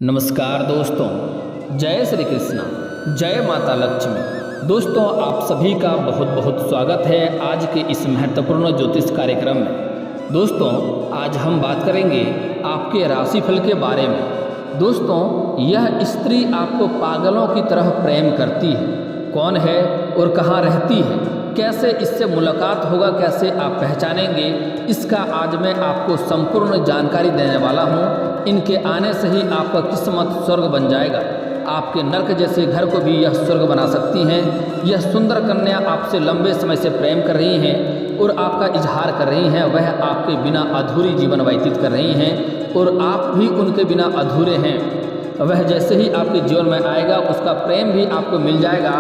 नमस्कार दोस्तों, जय श्री कृष्णा, जय माता लक्ष्मी। दोस्तों, आप सभी का बहुत बहुत स्वागत है आज के इस महत्वपूर्ण ज्योतिष कार्यक्रम में। दोस्तों, आज हम बात करेंगे आपके राशिफल के बारे में। दोस्तों, यह स्त्री आपको पागलों की तरह प्रेम करती है। कौन है और कहाँ रहती है, कैसे इससे मुलाकात होगा, कैसे आप पहचानेंगे, इसका आज मैं आपको संपूर्ण जानकारी देने वाला हूँ। इनके आने से ही आपका किस्मत स्वर्ग बन जाएगा। आपके नर्क जैसे घर को भी यह स्वर्ग बना सकती हैं। यह सुंदर कन्या आपसे लंबे समय से प्रेम कर रही हैं और आपका इजहार कर रही हैं। वह आपके बिना अधूरी जीवन व्यतीत कर रही हैं और आप भी उनके बिना अधूरे हैं। वह जैसे ही आपके जीवन में आएगा, उसका प्रेम भी आपको मिल जाएगा,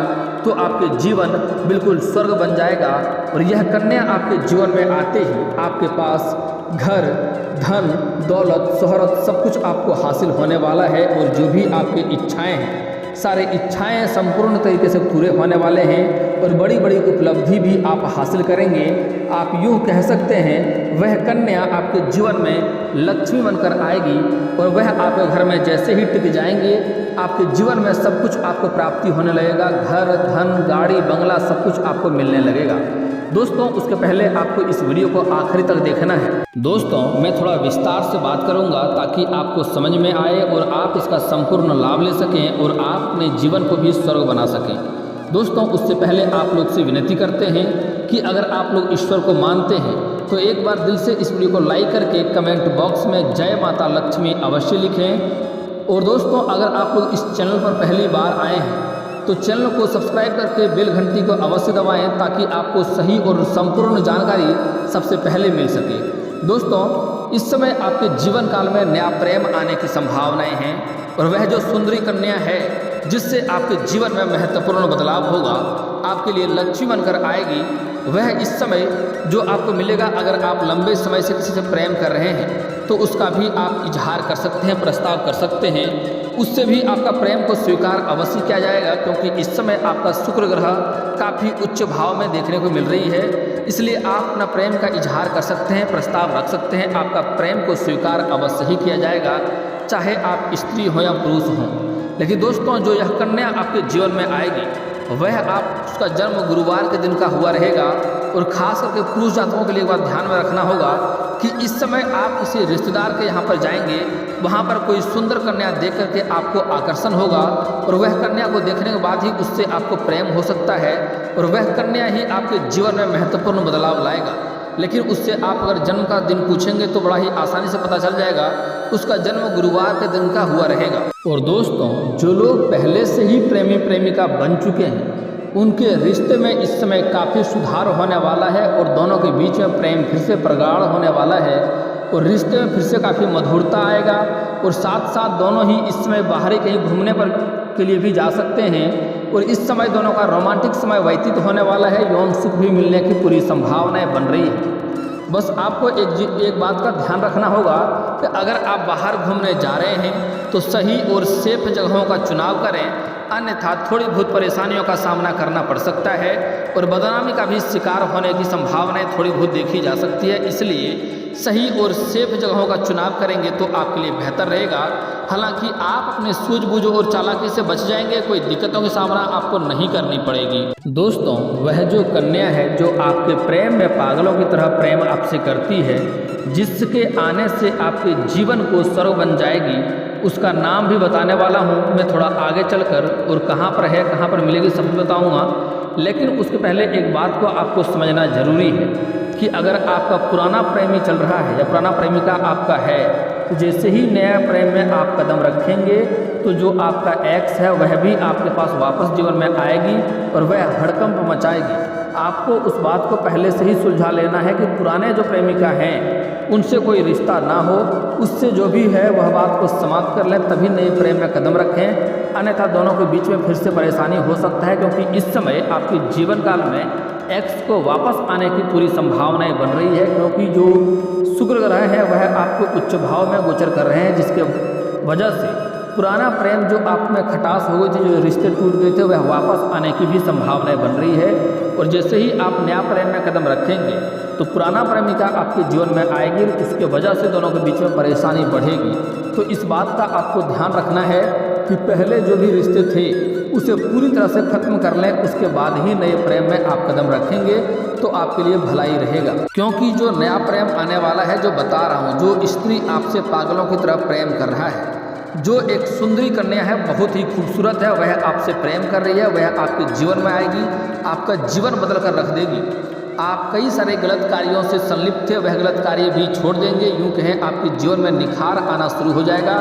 तो आपके जीवन बिल्कुल स्वर्ग बन जाएगा। और यह कन्या आपके जीवन में आते ही आपके पास घर, धन, दौलत, शोहरत सब कुछ आपको हासिल होने वाला है। और जो भी आपकी इच्छाएं हैं, सारे इच्छाएं संपूर्ण तरीके से पूरे होने वाले हैं और बड़ी बड़ी उपलब्धि भी आप हासिल करेंगे। आप यूँ कह सकते हैं, वह कन्या आपके जीवन में लक्ष्मी बनकर आएगी और वह आपके घर में जैसे ही टिक जाएंगे, आपके जीवन में सब कुछ आपको प्राप्ति होने लगेगा। घर, धन, गाड़ी, बंगला सब कुछ आपको मिलने लगेगा। दोस्तों, उसके पहले आपको इस वीडियो को आखिरी तक देखना है। दोस्तों, मैं थोड़ा विस्तार से बात करूंगा ताकि आपको समझ में आए और आप इसका संपूर्ण लाभ ले सकें और आप अपने जीवन को भी स्वर्ग बना सकें। दोस्तों, उससे पहले आप लोग से विनती करते हैं कि अगर आप लोग ईश्वर को मानते हैं तो एक बार दिल से इस वीडियो को लाइक करके कमेंट बॉक्स में जय माता लक्ष्मी अवश्य लिखें। और दोस्तों, अगर आप लोग इस चैनल पर पहली बार आए हैं तो चैनल को सब्सक्राइब करके बेल घंटी को अवश्य दबाएं ताकि आपको सही और संपूर्ण जानकारी सबसे पहले मिल सके। दोस्तों, इस समय आपके जीवन काल में नया प्रेम आने की संभावनाएं हैं और वह जो सुंदरी कन्या है जिससे आपके जीवन में महत्वपूर्ण बदलाव होगा, आपके लिए लक्ष्मी बनकर आएगी। वह इस समय जो आपको मिलेगा, अगर आप लंबे समय से किसी से प्रेम कर रहे हैं तो उसका भी आप इजहार कर सकते हैं, प्रस्ताव कर सकते हैं। उससे भी आपका प्रेम को स्वीकार अवश्य किया जाएगा, क्योंकि इस समय आपका शुक्र ग्रह काफ़ी उच्च भाव में देखने को मिल रही है। इसलिए आप अपना प्रेम का इजहार कर सकते हैं, प्रस्ताव रख सकते हैं। आपका प्रेम को स्वीकार अवश्य ही किया जाएगा, चाहे आप स्त्री हो या पुरुष हों। लेकिन दोस्तों, जो यह कन्या आपके जीवन में आएगी, वह उसका जन्म गुरुवार के दिन का हुआ रहेगा। और खास करके पुरुष जातकों के लिए एक बात ध्यान में रखना होगा कि इस समय आप किसी रिश्तेदार के यहाँ पर जाएंगे, वहाँ पर कोई सुंदर कन्या देख करके आपको आकर्षण होगा और वह कन्या को देखने के बाद ही उससे आपको प्रेम हो सकता है और वह कन्या ही आपके जीवन में महत्वपूर्ण बदलाव लाएगा। लेकिन उससे आप अगर जन्म का दिन पूछेंगे तो बड़ा ही आसानी से पता चल जाएगा, उसका जन्म गुरुवार के दिन का हुआ रहेगा। और दोस्तों, जो लोग पहले से ही प्रेमी प्रेमिका बन चुके हैं, उनके रिश्ते में इस समय काफ़ी सुधार होने वाला है और दोनों के बीच में प्रेम फिर से प्रगाढ़ होने वाला है और रिश्ते में फिर से काफ़ी मधुरता आएगा। और साथ साथ दोनों ही इस समय बाहरी कहीं घूमने के लिए भी जा सकते हैं और इस समय दोनों का रोमांटिक समय व्यतीत होने वाला है। यौन सुख भी मिलने की पूरी संभावनाएं बन रही है। बस आपको एक बात का ध्यान रखना होगा कि अगर आप बाहर घूमने जा रहे हैं तो सही और सेफ जगहों का चुनाव करें, अन्यथा थोड़ी बहुत परेशानियों का सामना करना पड़ सकता है और बदनामी का भी शिकार होने की संभावनाएं थोड़ी बहुत देखी जा सकती है। इसलिए सही और सेफ जगहों का चुनाव करेंगे तो आपके लिए बेहतर रहेगा। हालांकि आप अपने सूझबूझ और चालाकी से बच जाएंगे, कोई दिक्कतों का सामना आपको नहीं करनी पड़ेगी। दोस्तों, वह जो कन्या है जो आपके प्रेम में पागलों की तरह प्रेम आपसे करती है, जिसके आने से आपके जीवन को स्वर्ग बन जाएगी, उसका नाम भी बताने वाला हूँ मैं थोड़ा आगे चलकर। और कहाँ पर है, कहाँ पर मिलेगी, सब बताऊँगा। लेकिन उसके पहले एक बात को आपको समझना जरूरी है कि अगर आपका पुराना प्रेमी चल रहा है या पुराना प्रेमिका आपका है, तो जैसे ही नया प्रेम में आप कदम रखेंगे तो जो आपका एक्स है वह भी आपके पास वापस जीवन में आएगी और वह हड़कंप मचाएगी। आपको उस बात को पहले से ही सुलझा लेना है कि पुराने जो प्रेमिका हैं उनसे कोई रिश्ता ना हो, उससे जो भी है वह बात को समाप्त कर लें, तभी नए प्रेम में कदम रखें। अन्यथा दोनों के बीच में फिर से परेशानी हो सकता है, क्योंकि इस समय आपके जीवन काल में एक्स को वापस आने की पूरी संभावनाएं बन रही है, क्योंकि जो शुक्र ग्रह है वह आपको उच्च भाव में गोचर कर रहे हैं, जिसके वजह से पुराना प्रेम जो आप में खटास हो गई थी, जो रिश्ते टूट गए थे, वह वापस आने की भी संभावनाएं बन रही है। और जैसे ही आप नया प्रेम में कदम रखेंगे तो पुराना प्रेमिका आपके जीवन में आएगी, उसके वजह से दोनों के बीच में परेशानी बढ़ेगी। तो इस बात का आपको ध्यान रखना है कि पहले जो भी रिश्ते थे उसे पूरी तरह से खत्म कर लें, उसके बाद ही नए प्रेम में आप कदम रखेंगे तो आपके लिए भलाई रहेगा। क्योंकि जो नया प्रेम आने वाला है, जो बता रहा हूँ, जो स्त्री आपसे पागलों की तरह प्रेम कर रहा है, जो एक सुंदरी कन्या है, बहुत ही खूबसूरत है, वह आपसे प्रेम कर रही है, वह आपके जीवन में आएगी, आपका जीवन बदल कर रख देगी। आप कई सारे गलत कार्यों से संलिप्त थे, वह गलत कार्य भी छोड़ देंगे। यूँ कहें आपके जीवन में निखार आना शुरू हो जाएगा।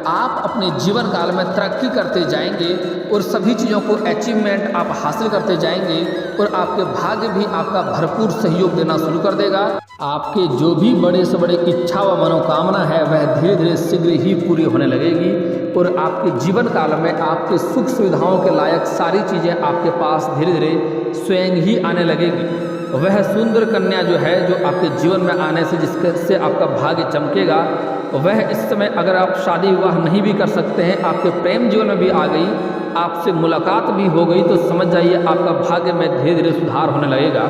आप अपने जीवन काल में तरक्की करते जाएंगे और सभी चीज़ों को अचीवमेंट आप हासिल करते जाएंगे और आपके भाग्य भी आपका भरपूर सहयोग देना शुरू कर देगा। आपके जो भी बड़े से बड़े इच्छा व मनोकामना है वह धीरे धीरे शीघ्र ही पूरी होने लगेगी और आपके जीवन काल में आपके सुख सुविधाओं के लायक सारी चीज़ें आपके पास धीरे धीरे स्वयं ही आने लगेगी। वह सुंदर कन्या जो है, जो आपके जीवन में आने से जिससे आपका भाग्य चमकेगा, वह इस समय अगर आप शादी विवाह नहीं भी कर सकते हैं, आपके प्रेम जीवन में भी आ गई, आपसे मुलाकात भी हो गई, तो समझ जाइए आपका भाग्य में धीरे धीरे सुधार होने लगेगा।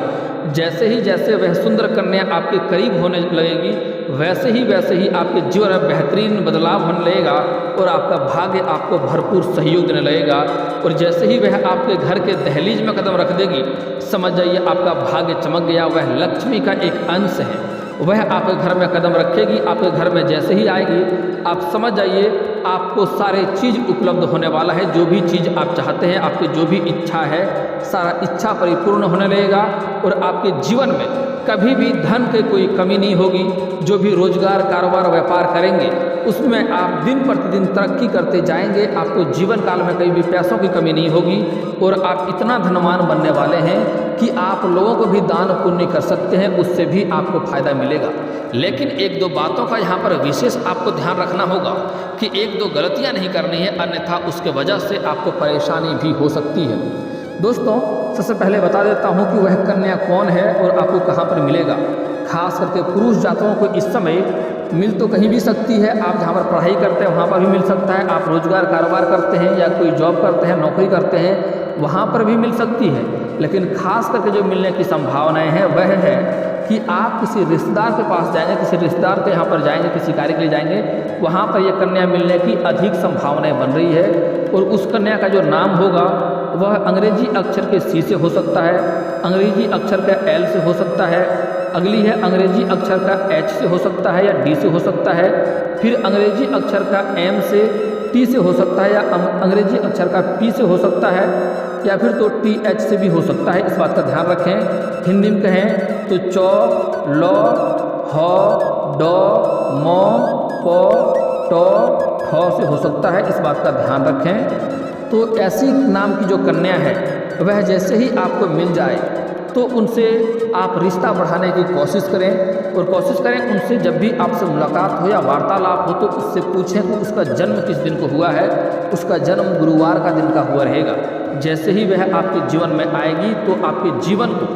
जैसे वह सुंदर कन्या आपके करीब होने लगेगी, वैसे ही आपके जीवन में बेहतरीन बदलाव होने लगेगा और आपका भाग्य आपको भरपूर सहयोग देने लगेगा। और जैसे ही वह आपके घर के दहलीज में कदम रख देगी, समझ जाइए आपका भाग्य चमक गया। वह लक्ष्मी का एक अंश है, वह आपके घर में कदम रखेगी। आपके घर में जैसे ही आएगी, आप समझ जाइए आपको सारे चीज़ उपलब्ध होने वाला है। जो भी चीज़ आप चाहते हैं, आपकी जो भी इच्छा है, सारा इच्छा परिपूर्ण होने लगेगा और आपके जीवन में कभी भी धन की कोई कमी नहीं होगी। जो भी रोजगार, कारोबार, व्यापार करेंगे उसमें आप दिन प्रतिदिन तरक्की करते जाएंगे। आपको जीवन काल में कभी भी पैसों की कमी नहीं होगी और आप इतना धनवान बनने वाले हैं कि आप लोगों को भी दान पुण्य कर सकते हैं, उससे भी आपको फायदा मिलेगा। लेकिन एक दो बातों का यहाँ पर विशेष आपको ध्यान रखना होगा कि एक दो गलतियाँ नहीं करनी है, अन्यथा उसके वजह से आपको परेशानी भी हो सकती है। दोस्तों, सबसे पहले बता देता हूँ कि वह कन्या कौन है और आपको कहाँ पर मिलेगा। खास करके पुरुष जातकों को इस समय मिल तो कहीं भी सकती है। आप जहाँ पर पढ़ाई करते हैं वहाँ पर भी मिल सकता है। आप रोजगार कारोबार करते हैं या कोई जॉब करते हैं, नौकरी करते हैं, वहाँ पर भी मिल सकती है। लेकिन खास करके जो मिलने की संभावनाएं हैं वह है कि आप किसी रिश्तेदार के पास जाएंगे, किसी रिश्तेदार के यहाँ पर जाएंगे, किसी कार्य के लिए जाएंगे, वहाँ पर यह कन्या मिलने की अधिक संभावनाएं बन रही है। और उस कन्या का जो नाम होगा वह अंग्रेजी अक्षर के सी से हो सकता है, अंग्रेजी अक्षर का एल से हो सकता है, अगली है अंग्रेजी अक्षर का एच से हो सकता है या डी से हो सकता है, फिर अंग्रेजी अक्षर का एम से टी से हो सकता है या अंग्रेजी अक्षर का पी से हो सकता है या फिर तो टी एच से भी हो सकता है। इस बात का ध्यान रखें। हिंदी में कहें तो चौ, लौ, ह, ड, म, प, ट, ठ से हो सकता है। इस बात का ध्यान रखें। तो ऐसी नाम की जो कन्या है वह जैसे ही आपको मिल जाए तो उनसे आप रिश्ता बढ़ाने की कोशिश करें और कोशिश करें उनसे जब भी आपसे मुलाकात हो या वार्तालाप हो तो उससे पूछें कि उसका जन्म किस दिन को हुआ है। उसका जन्म गुरुवार का दिन का हुआ रहेगा। जैसे ही वह आपके जीवन में आएगी तो आपके जीवन को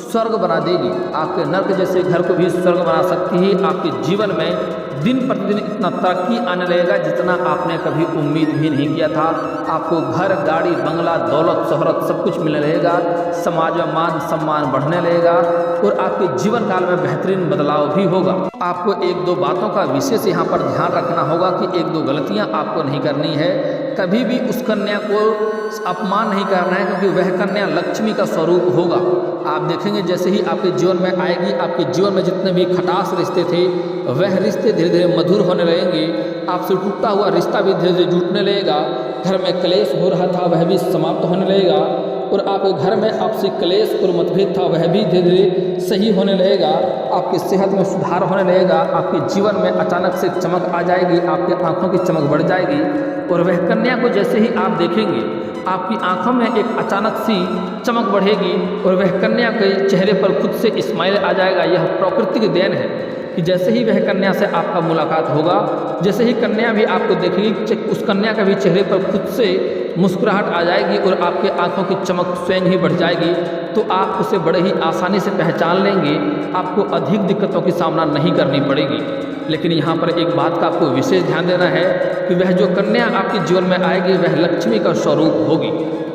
स्वर्ग बना देगी। आपके नर्क जैसे घर को भी स्वर्ग बना सकती है। आपके जीवन में दिन प्रतिदिन इतना तरक्की आने लगेगा जितना आपने कभी उम्मीद भी नहीं किया था। आपको घर, गाड़ी, बंगला, दौलत, शोहरत सब कुछ मिलने लगेगा। समाज में मान सम्मान बढ़ने लगेगा और आपके जीवन काल में बेहतरीन बदलाव भी होगा। आपको एक दो बातों का विशेष यहाँ पर ध्यान रखना होगा कि एक दो गलतियाँ आपको नहीं करनी है। कभी भी उस कन्या को अपमान नहीं करना है क्योंकि वह कन्या लक्ष्मी का स्वरूप होगा। आप देखेंगे जैसे ही आपके जीवन में आएगी, आपके जीवन में जितने भी खटास रिश्ते थे वह रिश्ते धीरे धीरे मधुर होने लगेंगे। आपसे टूटा हुआ रिश्ता भी धीरे धीरे जुटने लगेगा। घर में क्लेश हो रहा था वह भी समाप्त होने लगेगा और आपके घर में आपसे क्लेश और मतभेद था वह भी धीरे धीरे सही होने लगेगा। आपकी सेहत में सुधार होने लगेगा। आपके जीवन में अचानक से चमक आ जाएगी, आपकी आंखों की चमक बढ़ जाएगी और वह कन्या को जैसे ही आप देखेंगे आपकी आंखों में एक अचानक सी चमक बढ़ेगी और वह कन्या के चेहरे पर खुद से स्माइल आ जाएगा। यह प्रकृति की देन है कि जैसे ही वह कन्या से आपका मुलाकात होगा, जैसे ही कन्या भी आपको देखेगी, उस कन्या का भी चेहरे पर खुद से मुस्कुराहट आ जाएगी और आपके आंखों की चमक स्वयं ही बढ़ जाएगी। तो आप उसे बड़े ही आसानी से पहचान लेंगे। आपको अधिक दिक्कतों की सामना नहीं करनी पड़ेगी। लेकिन यहाँ पर एक बात का आपको विशेष ध्यान देना है कि वह जो कन्या आपके जीवन में आएगी वह लक्ष्मी का स्वरूप होगी।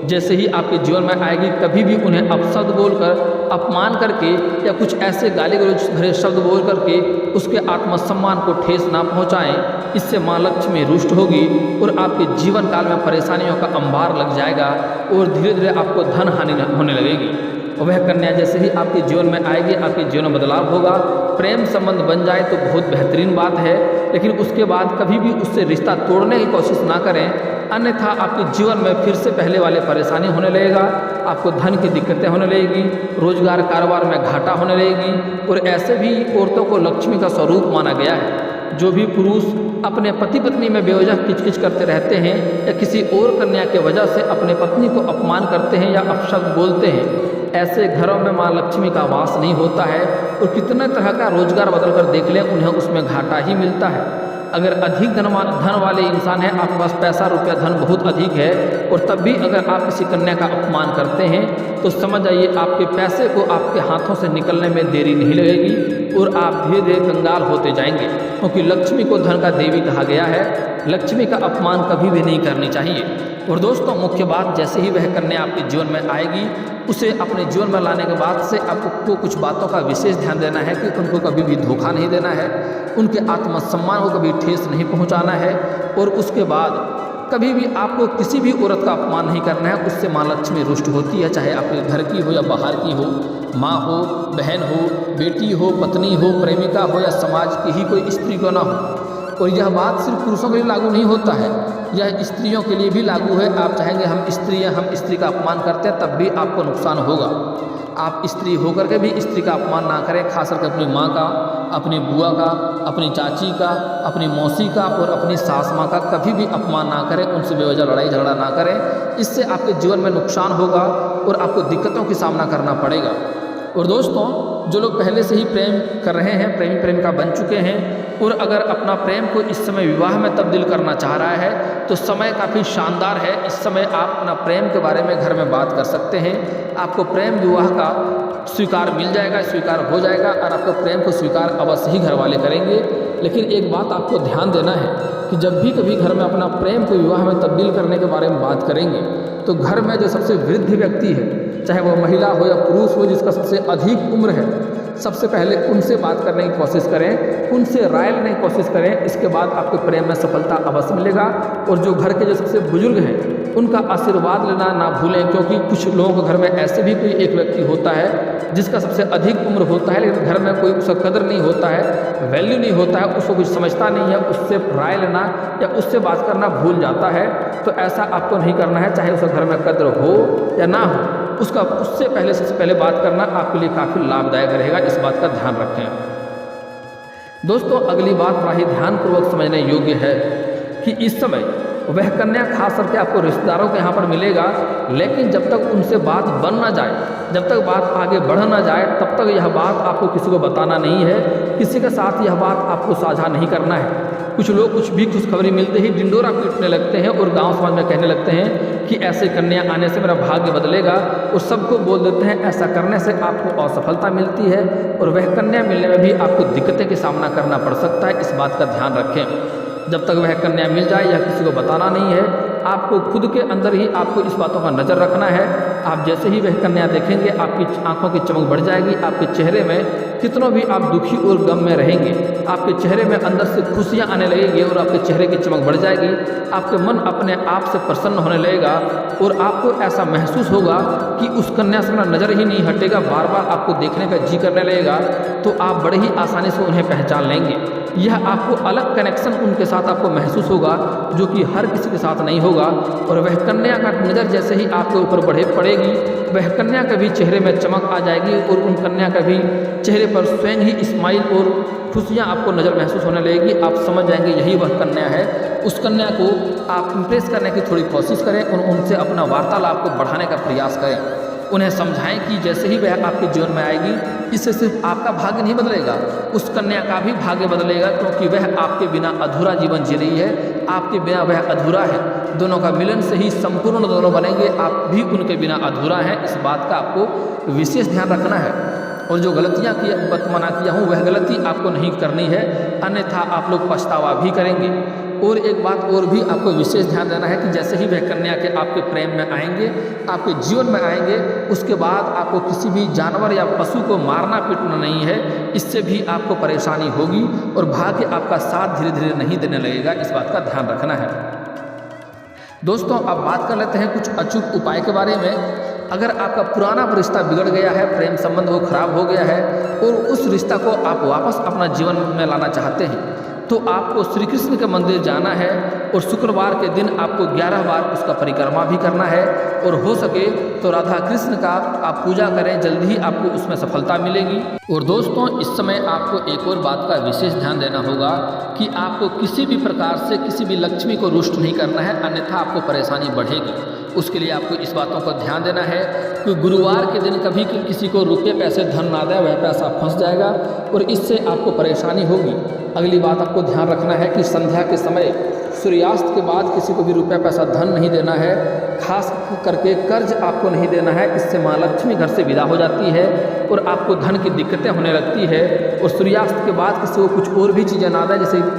जैसे ही आपके जीवन में आएगी कभी भी उन्हें अपशब्द बोलकर, अपमान करके या कुछ ऐसे गाली गलौज भरे शब्द बोल करके उसके आत्मसम्मान को ठेस ना पहुंचाएं। इससे माँ लक्ष्मी रुष्ट होगी और आपके जीवन काल में परेशानियों का अंबार लग जाएगा और धीरे धीरे आपको धन हानि होने लगेगी। वह कन्या जैसे ही आपके जीवन में आएगी आपके जीवन में बदलाव होगा। प्रेम संबंध बन जाए तो बहुत बेहतरीन बात है, लेकिन उसके बाद कभी भी उससे रिश्ता तोड़ने की कोशिश ना करें, अन्यथा आपके जीवन में फिर से पहले वाले परेशानी होने लगेगा। आपको धन की दिक्कतें होने लगेगी, रोजगार कारोबार में घाटा होने लगेगी। और ऐसे भी औरतों को लक्ष्मी का स्वरूप माना गया है। जो भी पुरुष अपने पति पत्नी में बेवजह किचकिच करते रहते हैं या किसी और कन्या के वजह से अपने पत्नी को अपमान करते हैं या अपशब्द बोलते हैं, ऐसे घरों में माँ लक्ष्मी का वास नहीं होता है। और कितने तरह का रोजगार बदल कर देख लें, उन्हें उसमें घाटा ही मिलता है। अगर अधिक धन वाले इंसान हैं, आपके पास पैसा रुपया धन बहुत अधिक है, और तब भी अगर आप किसी कन्या का अपमान करते हैं तो समझ जाइए आपके पैसे को आपके हाथों से निकलने में देरी नहीं लगेगी और आप धीरे धीरे कंगाल होते जाएंगे। क्योंकि लक्ष्मी को धन का देवी कहा गया है। लक्ष्मी का अपमान कभी भी नहीं करनी चाहिए। और दोस्तों, मुख्य बात, जैसे ही वह कन्या आपके जीवन में आएगी उसे अपने जीवन में लाने के बाद से आपको कुछ बातों का विशेष ध्यान देना है कि उनको कभी भी धोखा नहीं देना है, उनके आत्मसम्मान को कभी ठेस नहीं पहुंचाना है। और उसके बाद कभी भी आपको किसी भी औरत का अपमान नहीं करना है। उससे माँ लक्ष्मी रुष्ट होती है, चाहे आपके घर की हो या बाहर की हो, माँ हो, बहन हो, बेटी हो, पत्नी हो, प्रेमिका हो या समाज की ही कोई स्त्री क्यों ना हो। और यह बात सिर्फ पुरुषों के लिए लागू नहीं होता है, यह स्त्रियों के लिए भी लागू है। आप चाहेंगे हम स्त्री का अपमान करते हैं तब भी आपको नुकसान होगा। आप स्त्री होकर के भी स्त्री का अपमान ना करें, खास करके अपनी माँ का, अपनी बुआ का, अपनी चाची का, अपनी मौसी का और अपनी सास माँ का कभी भी अपमान ना करें। उनसे बेवजह लड़ाई झगड़ा ना करें। इससे आपके जीवन में नुकसान होगा और आपको दिक्कतों की सामना करना पड़ेगा। और दोस्तों, जो लोग पहले से ही प्रेम कर रहे हैं, प्रेमी प्रेमिका बन चुके हैं और अगर अपना प्रेम को इस समय विवाह में तब्दील करना चाह रहा है तो समय काफ़ी शानदार है। इस समय आप अपना प्रेम के बारे में घर में बात कर सकते हैं। आपको प्रेम विवाह का स्वीकार मिल जाएगा, स्वीकार हो जाएगा और आपको प्रेम को स्वीकार अवश्य ही घर वाले करेंगे। लेकिन एक बात आपको ध्यान देना है कि जब भी कभी घर में अपना प्रेम को विवाह में तब्दील करने के बारे में बात करेंगे तो घर में जो सबसे वृद्ध व्यक्ति है, चाहे वो महिला हो या पुरुष हो, जिसका सबसे अधिक उम्र है, सबसे पहले उनसे बात करने की कोशिश करें, उनसे राय लेने की कोशिश करें। इसके बाद आपको प्रेम में सफलता अवश्य मिलेगा। और जो घर के जो सबसे बुजुर्ग हैं उनका आशीर्वाद लेना ना भूलें, क्योंकि कुछ लोगों के घर में ऐसे भी कोई एक व्यक्ति होता है जिसका सबसे अधिक उम्र होता है लेकिन घर में कोई उसका कदर नहीं होता है, वैल्यू नहीं होता है, उसको कुछ समझता नहीं है, उससे राय लेना या उससे बात करना भूल जाता है। तो ऐसा आपको नहीं करना है, चाहे उसके घर में कदर हो या ना हो, उससे सबसे पहले बात करना आपके लिए काफ़ी लाभदायक रहेगा। इस बात का ध्यान रखें। दोस्तों, अगली बात बड़ा ही ध्यानपूर्वक समझने योग्य है कि इस समय वह कन्या खास करके आपको रिश्तेदारों के यहाँ पर मिलेगा, लेकिन जब तक उनसे बात बन ना जाए, जब तक बात आगे बढ़ ना जाए, तब तक यह बात आपको किसी को बताना नहीं है, किसी के साथ यह बात आपको साझा नहीं करना है। कुछ लोग कुछ भी खुशखबरी मिलते ही डिंडोरा पीटने लगते हैं और गांव समाज में कहने लगते हैं कि ऐसे कन्या आने से मेरा भाग्य बदलेगा और सबको बोल देते हैं ऐसा करने से आपको असफलता मिलती है और वह कन्या मिलने में भी आपको दिक्कतें का सामना करना पड़ सकता है। इस बात का ध्यान रखें। जब तक वह कन्या मिल जाए यह किसी को बताना नहीं है, आपको खुद के अंदर ही आपको इस बातों का नज़र रखना है। आप जैसे ही वह कन्या देखेंगे आपकी आंखों की चमक बढ़ जाएगी, आपके चेहरे में कितनों भी आप दुखी और गम में रहेंगे, आपके चेहरे में अंदर से खुशियां आने लगेगी और आपके चेहरे की चमक बढ़ जाएगी। आपके मन अपने आप से प्रसन्न होने लगेगा और आपको ऐसा महसूस होगा कि उस कन्या से मेरा नज़र ही नहीं हटेगा, बार बार आपको देखने का जी करने लगेगा। तो आप बड़े ही आसानी से उन्हें पहचान लेंगे। यह आपको अलग कनेक्शन उनके साथ आपको महसूस होगा जो कि हर किसी के साथ नहीं होगा। और वह कन्या का नज़र जैसे ही आपके ऊपर पड़ेगी, वह कन्या का भी चेहरे में चमक आ जाएगी और उन कन्या का भी चेहरे पर स्वयं ही स्माइल और खुशियाँ आपको नज़र महसूस होने लगेगी। आप समझ जाएंगे यही वह कन्या है। उस कन्या को आप इम्प्रेस करने की थोड़ी कोशिश करें और उनसे अपना वार्तालाप को बढ़ाने का प्रयास करें। उन्हें समझाएं कि जैसे ही वह आपके जीवन में आएगी इससे सिर्फ आपका भाग्य नहीं बदलेगा, उस कन्या का भी भाग्य बदलेगा, क्योंकि वह आपके बिना अधूरा जीवन जी रही है, आपके बिना वह अधूरा है। दोनों का मिलन से ही संपूर्ण दोनों बनेंगे, आप भी उनके बिना अधूरा हैं। इस बात का आपको विशेष ध्यान रखना है। और जो गलतियाँ मना किया हूँ वह गलती आपको नहीं करनी है, अन्यथा आप लोग पछतावा भी करेंगे। और एक बात और भी आपको विशेष ध्यान देना है कि जैसे ही वह कन्या के आपके प्रेम में आएंगे, आपके जीवन में आएंगे, उसके बाद आपको किसी भी जानवर या पशु को मारना पीटना नहीं है। इससे भी आपको परेशानी होगी और भाग्य आपका साथ धीरे धीरे नहीं देने लगेगा। इस बात का ध्यान रखना है। दोस्तों, अब बात कर लेते हैं कुछ अचूक उपाय के बारे में। अगर आपका पुराना रिश्ता बिगड़ गया है, प्रेम संबंध वो खराब हो गया है और उस रिश्ता को आप वापस अपना जीवन में लाना चाहते हैं, तो आपको श्री कृष्ण के मंदिर जाना है और शुक्रवार के दिन आपको 11 बार उसका परिक्रमा भी करना है और हो सके तो राधा कृष्ण का आप पूजा करें, जल्द ही आपको उसमें सफलता मिलेगी। और दोस्तों, इस समय आपको एक और बात का विशेष ध्यान देना होगा कि आपको किसी भी प्रकार से किसी भी लक्ष्मी को रुष्ट नहीं करना है, अन्यथा आपको परेशानी बढ़ेगी। उसके लिए आपको इस बातों का ध्यान देना है कि गुरुवार के दिन कभी किसी को रुपये पैसे धन ना दे, वह पैसा फंस जाएगा और इससे आपको परेशानी होगी। अगली बात आपको ध्यान रखना है कि संध्या के समय सूर्यास्त के बाद किसी को भी रुपया पैसा धन नहीं देना है, खास करके कर्ज आपको नहीं देना है। इससे माँ लक्ष्मी घर से विदा हो जाती है और आपको धन की दिक्कतें होने लगती है। और सूर्यास्त के बाद किसी को कुछ और भी चीज़ें ना दें,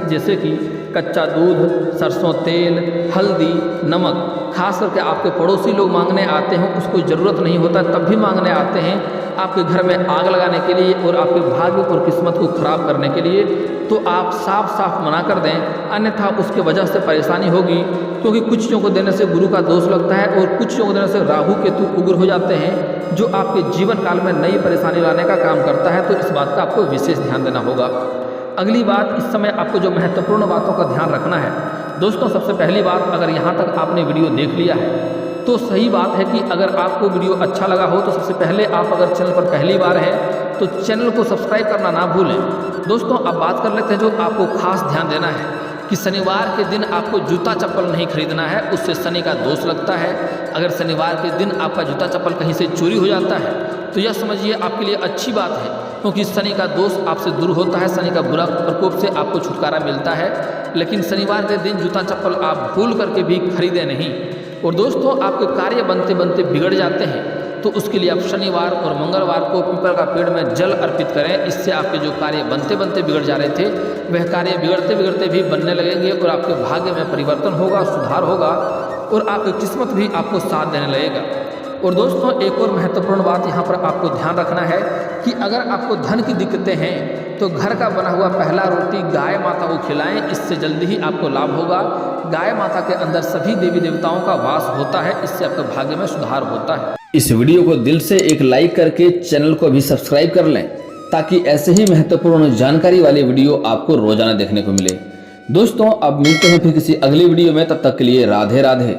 जैसे कि कच्चा दूध, सरसों तेल, हल्दी, नमक। खास करके आपके पड़ोसी लोग मांगने आते हैं, उसको ज़रूरत नहीं होता तब भी मांगने आते हैं आपके घर में आग लगाने के लिए और आपके भाग्य और किस्मत को खराब करने के लिए, तो आप साफ साफ मना कर दें, अन्यथा उसके वजह से परेशानी होगी। क्योंकि कुछ चीज़ों को देने से गुरु का दोष लगता है और कुछ चीज़ों को देने से राहु केतु उग्र हो जाते हैं, जो आपके जीवन काल में नई परेशानी लाने का काम करता है। तो इस बात का आपको विशेष ध्यान देना होगा। अगली बात, इस समय आपको जो महत्वपूर्ण बातों का ध्यान रखना है दोस्तों, सबसे पहली बात, अगर यहाँ तक आपने वीडियो देख लिया है तो सही बात है कि अगर आपको वीडियो अच्छा लगा हो तो सबसे पहले आप अगर चैनल पर पहली बार हैं तो चैनल को सब्सक्राइब करना ना भूलें। दोस्तों, अब बात कर लेते हैं जो आपको खास ध्यान देना है कि शनिवार के दिन आपको जूता चप्पल नहीं खरीदना है, उससे शनि का दोष लगता है। अगर शनिवार के दिन आपका जूता चप्पल कहीं से चोरी हो जाता है तो यह समझिए आपके लिए अच्छी बात है, क्योंकि शनि का दोष आपसे दूर होता है, शनि का बुरा प्रकोप से आपको छुटकारा मिलता है। लेकिन शनिवार के दिन जूता चप्पल आप भूल करके भी खरीदें नहीं। और दोस्तों, आपके कार्य बनते बनते बिगड़ जाते हैं तो उसके लिए आप शनिवार और मंगलवार को पीपल का पेड़ में जल अर्पित करें। इससे आपके जो कार्य बनते बनते बिगड़ जा रहे थे वह कार्य बिगड़ते बिगड़ते भी बनने लगेंगे और आपके भाग्य में परिवर्तन होगा, सुधार होगा और आपकी किस्मत भी आपको साथ देने लगेगा। और दोस्तों, एक और महत्वपूर्ण बात यहाँ पर आपको ध्यान रखना है कि अगर आपको धन की दिक्कतें हैं तो घर का बना हुआ पहला रोटी गाय माता को खिलाएं, इससे जल्दी ही आपको लाभ होगा। गाय माता के अंदर सभी देवी देवताओं का वास होता है, इससे आपके भाग्य में सुधार होता है। इस वीडियो को दिल से एक लाइक करके चैनल को भी सब्सक्राइब कर लें, ताकि ऐसे ही महत्वपूर्ण जानकारी वाली वीडियो आपको रोजाना देखने को मिले। दोस्तों, अब मिलते हैं फिर किसी अगली वीडियो में, तब तक के लिए राधे राधे।